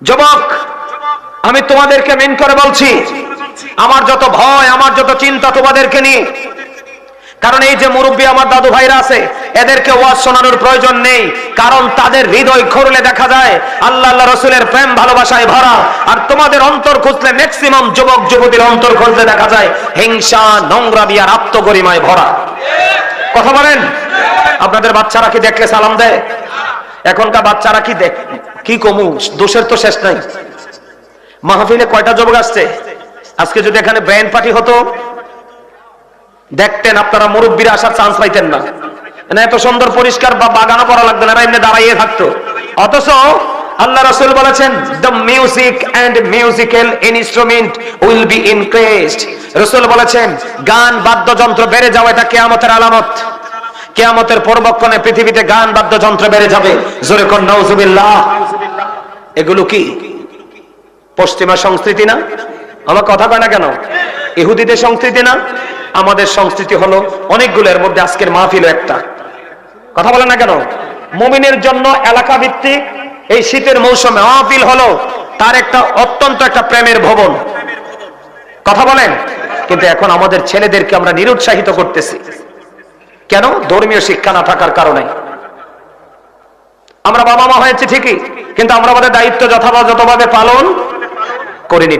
যুবক, আমি তোমাদেরকে মেন করে বলছি, আমার যত ভয়, আমার যত চিন্তা তোমাদেরকে নিয়ে। কারণ এই যে মুরব্বী আমার দাদু ভাইরা আছে, এদেরকে ওয়াজ শোনানোর প্রয়োজন নেই, কারণ তাদের হৃদয় খুঁড়লে দেখা যায় আল্লাহ আল্লাহ রসুলের প্রেম ভালোবাসায় ভরা। আর তোমাদের অন্তর খুঁজলে, ম্যাক্সিমাম যুবক যুবতীর অন্তর খুঁজলে দেখা যায় হিংসা, নোংরামি আর আত্মগরিমায় ভরা। কথা বলেন? আপনাদের বাচ্চারা কি দেখলে সালাম দেয়? এখনকার বাচ্চারা কি কমু, দোষের তো শেষ নাই। মাহফিলে কয়টা যুবক আসছে? আজকে যদি এখানে ব্যান্ড পার্টি হতো, দেখতেন আপনারা মুরব্বীরা আসার চান্স পাইতেন না। এত সুন্দর পরিষ্কার বা বাগানও করা লাগতো না, এমনি দাঁড়াইয়ে থাকতো। অথচ আল্লাহ রাসূল বলেছেন, the music and musical instrument will be increased. রাসূল বলেছেন, গান বাদ্যযন্ত্র বেড়ে যাওয়া এটা কিয়ামতের আলামত। কিয়ামতের পূর্বক্ষণে পৃথিবীতে গান বাদ্যযন্ত্র বেড়ে যাবে। জোরে কোন নাউজুবিল্লাহ। এগুলো কি পশ্চিমা সংস্কৃতি না? আমার কথা কয় না কেন? ইহুদিদের সংস্কৃতি না? আমাদের সংস্কৃতি হলো অনেকগুলো, এর মধ্যে আজকের মাহফিল একটা। কথা বলেন না কেন? মুমিনের জন্য এলাকা ভিত্তিক এই শীতের মৌসুমে মাহফিল হলো তার একটা অত্যন্ত একটা প্রেমের ভবন। কথা বলেন? কিন্তু এখন আমাদের ছেলেদেরকে আমরা নিরুৎসাহিত করতেছি। কেন? ধর্মীয় শিক্ষা না থাকার কারণে। আমরা বাবা মা হয়েছে ঠিকই, কিন্তু আমরা আমাদের দায়িত্ব যথাযথভাবে পালন করিনি।